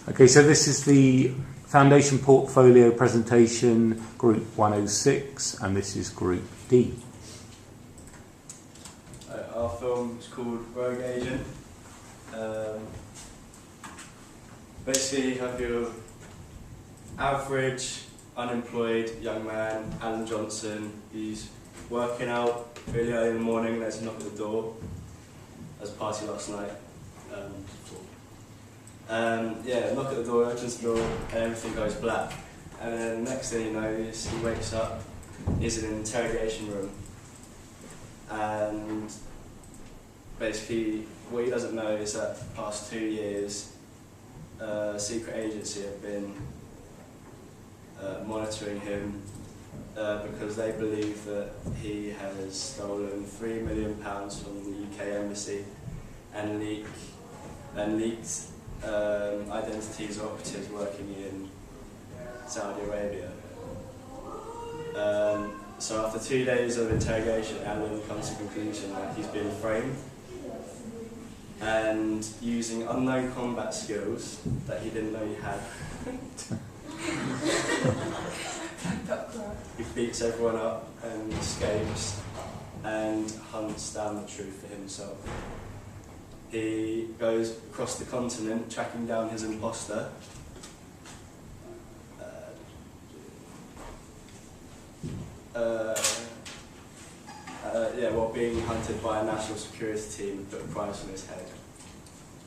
Okay, so this is the Foundation Portfolio presentation, Group 106, and this is Group D. Our film is called Rogue Agent. Basically, you have your average unemployed young man, Alan Johnson. He's working out really early in the morning. There's a knock at the door. There's a party last night. Knock at the door, opens the door, and everything goes black. And then the next thing he knows, he wakes up, he's in an interrogation room. And basically, what he doesn't know is that for the past 2 years, a secret agency have been monitoring him because they believe that he has stolen £3 million from the UK embassy and leaked identities of operatives working in Saudi Arabia. So after 2 days of interrogation, Alan comes to the conclusion that he's been framed, and using unknown combat skills that he didn't know he had, he beats everyone up and escapes and hunts down the truth for himself. He goes across the continent tracking down his imposter. While being hunted by a national security team who put a price on his head.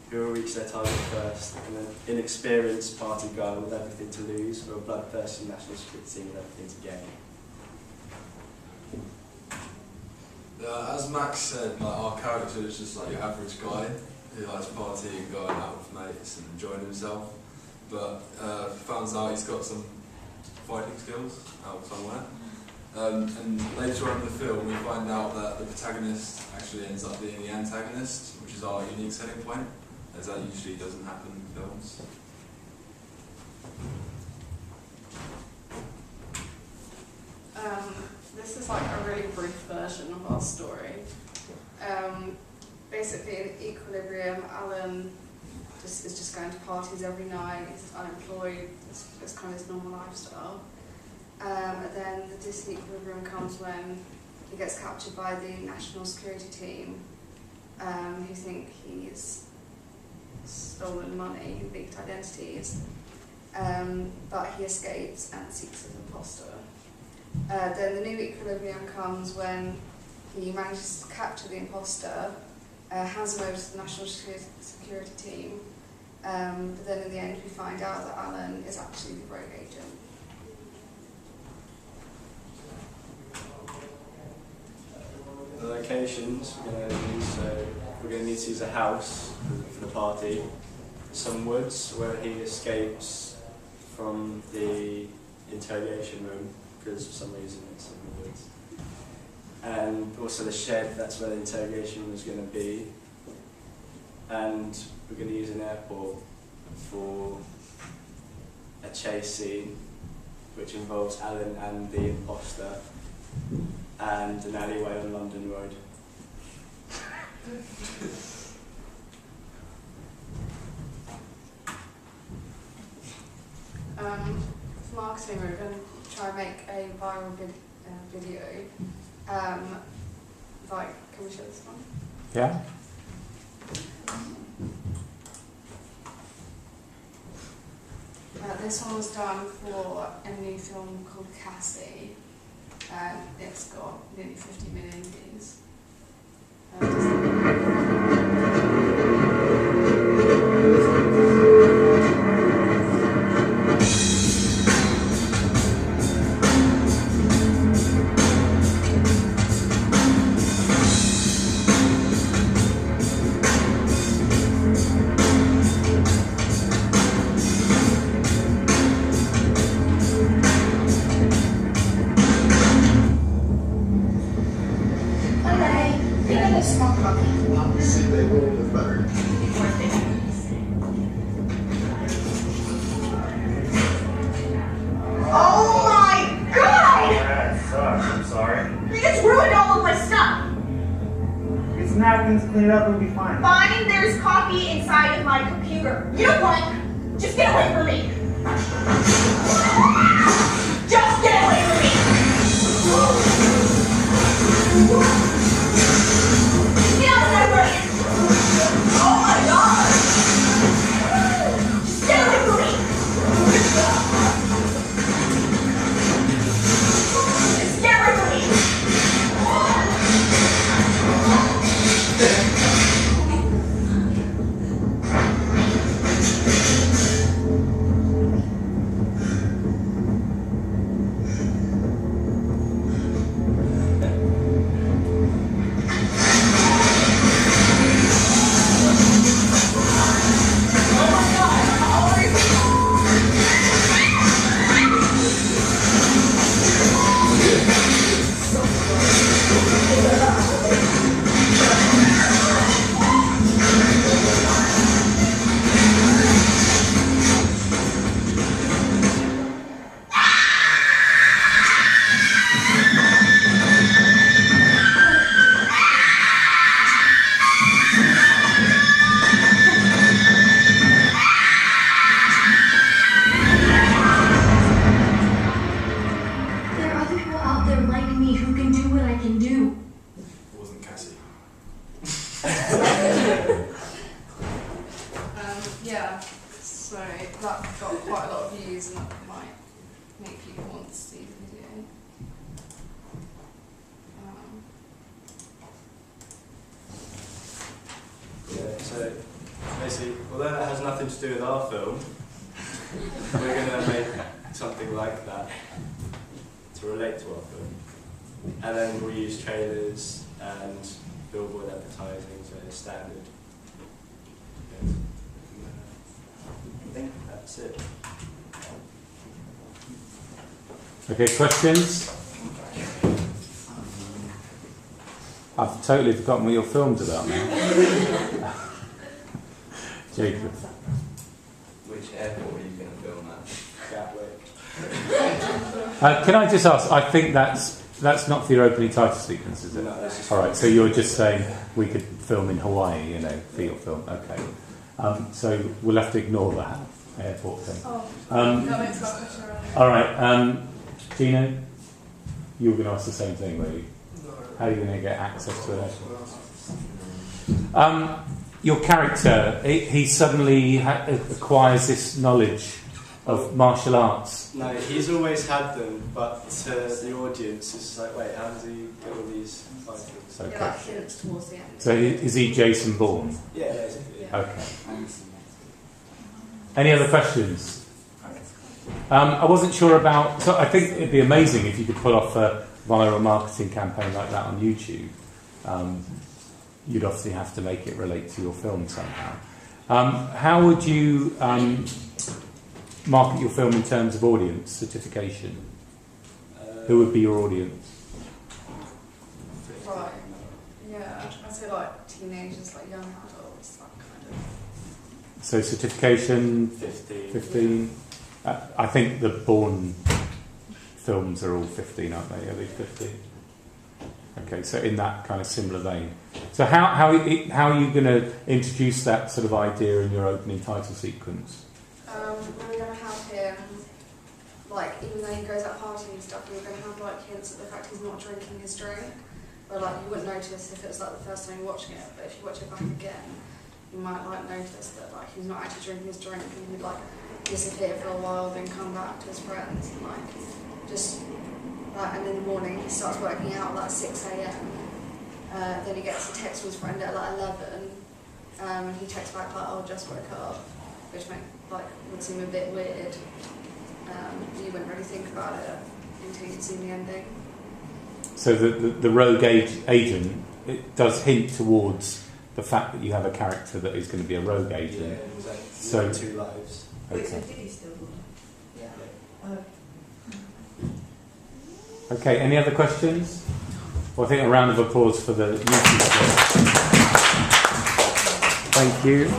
Who will reach their target first? And an inexperienced party guy with everything to lose, or a bloodthirsty national security team with everything to gain? As Max said, our character is just like your average guy who likes partying, going out with mates and enjoying himself. But finds out he's got some fighting skills out somewhere. And later on in the film, we find out that the protagonist actually ends up being the antagonist, which is our unique selling point, as that usually doesn't happen in films. This is like a really brief version of our story. Basically, in Equilibrium, Alan is just going to parties every night. He's unemployed. It's kind of his normal lifestyle. And then the disequilibrium comes when he gets captured by the national security team, who think he's stolen money, who leaked identities, but he escapes and seeks his imposter. Then the new equilibrium comes when he manages to capture the imposter, hands him over to the national security team, but then in the end we find out that Alan is actually the rogue agent. The locations we're going to use, so we're going to need to use a house for the party, some woods where he escapes from the interrogation room because for some reason it's in the woods, and also the shed, that's where the interrogation room is going to be, and we're going to use an airport for a chase scene which involves Alan and the imposter, and an alleyway on London Road. For marketing, we're going to try and make a viral video. Can we show this one? Yeah. This one was done for a new film called Cassie. It's got nearly 50 million views. Napkins, clean it up, and we'll be fine. Fine, there's coffee inside of my computer. You know what? Just get away from me! Just get away from me! Get out of my way! Oh my god! Just get away from me! Just get away from me! There are other people out there like me who can do what I can do. It wasn't Cassie. Yeah, so that got quite a lot of views and that might make people want to see the video. Yeah, so basically, although that has nothing to do with our film, we're going to make something like that to relate to our film. And then we'll use trailers and billboard advertising, so it's standard. And, I think that's it. Okay, questions? I've totally forgotten what your film's about now. Jacob. Which airport are you going to film at? Gatwick. Can I just ask, I think that's not for your opening title sequence, is it? No, that's just Alright, so you're just saying we could film in Hawaii, you know, for your film. Okay. So we'll have to ignore that airport thing. Oh, That makes sense. Alright, Gino, you were going to ask the same thing, were you? How are you going to get access to it? Your character, he suddenly acquires this knowledge of martial arts. No, he's always had them, but to the audience, it's like, wait, how does he get all these fightings? Okay. Yeah, like hints towards the end. So is he Jason Bourne? Yeah, basically. Yeah. Okay. Any other questions? I wasn't sure about... So I think it'd be amazing if you could pull off a viral marketing campaign like that on YouTube. You'd obviously have to make it relate to your film somehow. How would you market your film in terms of audience certification? Who would be your audience? Right. Yeah, I'd say like teenagers, like young adults, that kind of. So certification 15. I think the Bourne films are all 15, aren't they? Are they 15? Okay, so in that kind of similar vein. So how are you going to introduce that sort of idea in your opening title sequence? We're going to have him, like, even though he goes out partying and stuff, we're going to have like hints at the fact he's not drinking his drink. But like, you wouldn't notice if it was like the first time you're watching it, but if you watch it back again, you might like notice that like he's not actually drinking his drink and he'd like disappear for a while, then come back to his friends and like just like, and in the morning he starts working out at like 6 a.m. Then he gets a text from his friend at like 11, and he texts back like, "Oh, just woke up," which would seem a bit weird. You wouldn't really think about it until you'd seen the ending. So the rogue agent, it does hint towards the fact that you have a character that is going to be a rogue agent. Yeah, exactly. So- Two lives. Okay. Yeah. Okay, any other questions? Well, I think a round of applause for the YouTube. Thank you.